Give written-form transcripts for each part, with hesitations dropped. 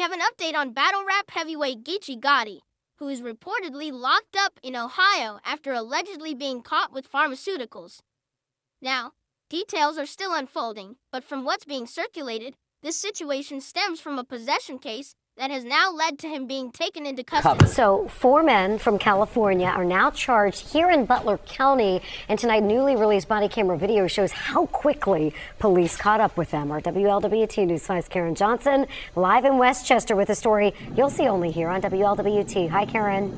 have an update on battle rap heavyweight Geechi Gotti, who is reportedly locked up in Ohio after allegedly being caught with pharmaceuticals. Now, details are still unfolding, but from what's being circulated, this situation stems from a possession case that has now led to him being taken into custody. So 4 men from California are now charged here in Butler County, and tonight newly released body camera video shows how quickly police caught up with them. Our WLWT News 5's Karen Johnson live in Westchester with a story you'll see only here on WLWT. Hi, Karen.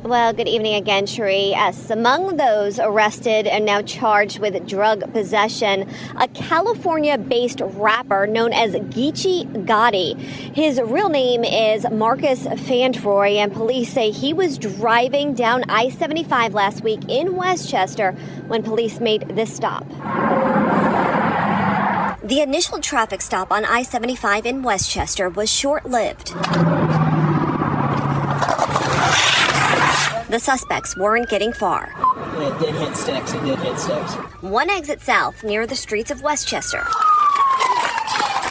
Well, good evening again, Cherie. Yes, among those arrested and now charged with drug possession, a California-based rapper known as Geechi Gotti. His real name is Marcus Fandroy, and police say he was driving down I-75 last week in Westchester when police made this stop. The initial traffic stop on I-75 in Westchester was short-lived. The suspects weren't getting far. It did hit sticks. One exit south near the streets of Westchester.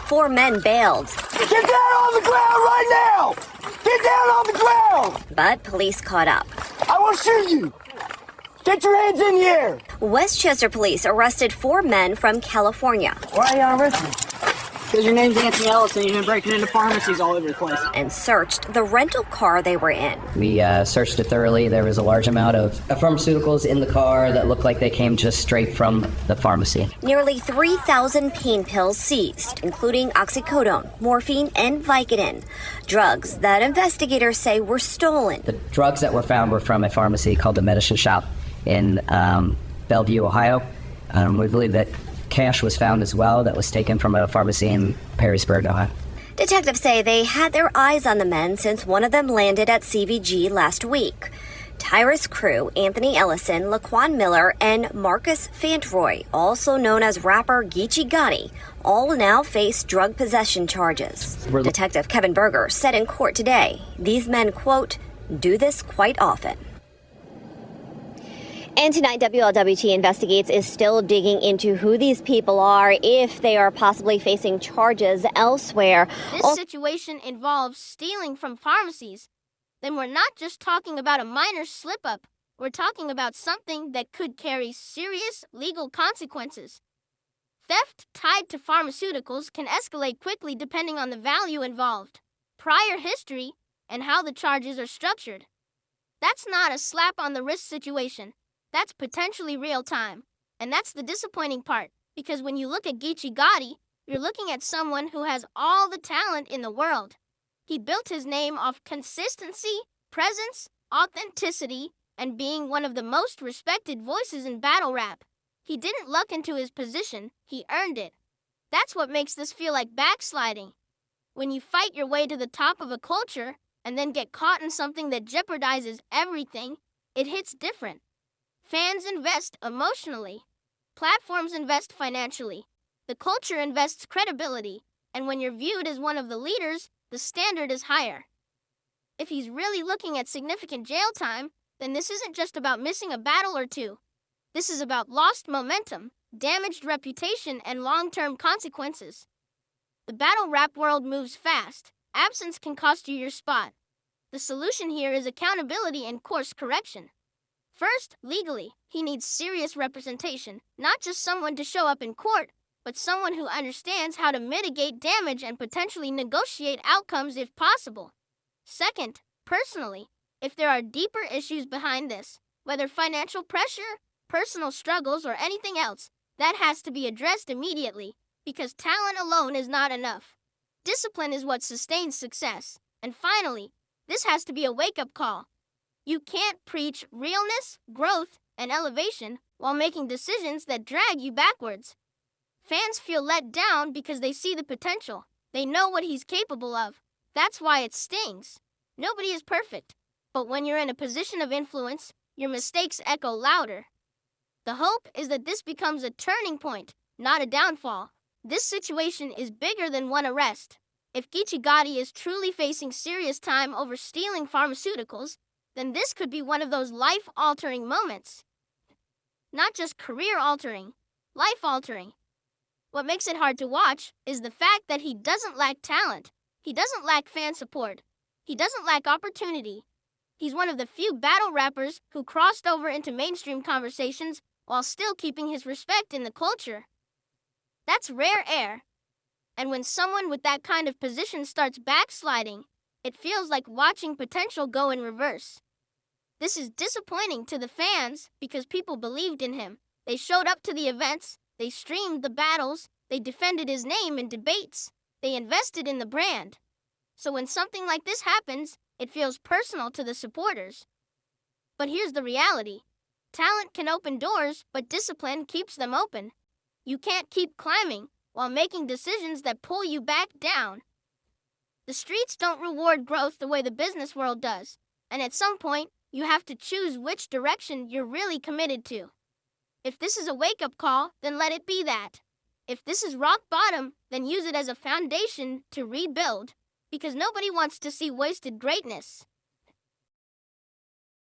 4 men bailed. Get down on the ground right now! Get down on the ground! But police caught up. I will shoot you! Get your hands in the air! Westchester police arrested 4 men from California. Why are you arresting? Because your name's Anthony Ellison, you've been breaking into pharmacies all over the place. And searched the rental car they were in. We searched it thoroughly. There was a large amount of pharmaceuticals in the car that looked like they came just straight from the pharmacy. Nearly 3,000 pain pills seized, including oxycodone, morphine, and Vicodin. Drugs that investigators say were stolen. The drugs that were found were from a pharmacy called the Medicine Shop in Bellevue, Ohio. We believe that cash was found as well that was taken from a pharmacy in Perrysburg, Ohio. Detectives say they had their eyes on the men since one of them landed at CVG last week. Tyrus Crew, Anthony Ellison, Laquan Miller, and Marcus Fandroy, also known as rapper Geechi Gotti, all now face drug possession charges. Detective Kevin Berger said in court today, these men, quote, do this quite often. And tonight, WLWT Investigates is still digging into who these people are, if they are possibly facing charges elsewhere. This situation involves stealing from pharmacies. Then we're not just talking about a minor slip-up. We're talking about something that could carry serious legal consequences. Theft tied to pharmaceuticals can escalate quickly depending on the value involved, prior history, and how the charges are structured. That's not a slap on the wrist situation. That's potentially real time. And that's the disappointing part, because when you look at Geechi Gotti, you're looking at someone who has all the talent in the world. He built his name off consistency, presence, authenticity, and being one of the most respected voices in battle rap. He didn't luck into his position, he earned it. That's what makes this feel like backsliding. When you fight your way to the top of a culture and then get caught in something that jeopardizes everything, it hits different. Fans invest emotionally. Platforms invest financially. The culture invests credibility. And when you're viewed as one of the leaders, the standard is higher. If he's really looking at significant jail time, then this isn't just about missing a battle or two. This is about lost momentum, damaged reputation, and long-term consequences. The battle rap world moves fast. Absence can cost you your spot. The solution here is accountability and course correction. First, legally, he needs serious representation, not just someone to show up in court, but someone who understands how to mitigate damage and potentially negotiate outcomes if possible. Second, personally, if there are deeper issues behind this, whether financial pressure, personal struggles, or anything else, that has to be addressed immediately, because talent alone is not enough. Discipline is what sustains success. And finally, this has to be a wake-up call. You can't preach realness, growth, and elevation while making decisions that drag you backwards. Fans feel let down because they see the potential. They know what he's capable of. That's why it stings. Nobody is perfect. But when you're in a position of influence, your mistakes echo louder. The hope is that this becomes a turning point, not a downfall. This situation is bigger than one arrest. If Geechi Gotti is truly facing serious time over stealing pharmaceuticals, then this could be one of those life-altering moments. Not just career-altering, life-altering. What makes it hard to watch is the fact that he doesn't lack talent. He doesn't lack fan support. He doesn't lack opportunity. He's one of the few battle rappers who crossed over into mainstream conversations while still keeping his respect in the culture. That's rare air. And when someone with that kind of position starts backsliding, it feels like watching potential go in reverse. This is disappointing to the fans because people believed in him. They showed up to the events, they streamed the battles, they defended his name in debates, they invested in the brand. So when something like this happens, it feels personal to the supporters. But here's the reality. Talent can open doors, but discipline keeps them open. You can't keep climbing while making decisions that pull you back down. The streets don't reward growth the way the business world does, and at some point, you have to choose which direction you're really committed to. If this is a wake-up call, then let it be that. If this is rock bottom, then use it as a foundation to rebuild, because nobody wants to see wasted greatness.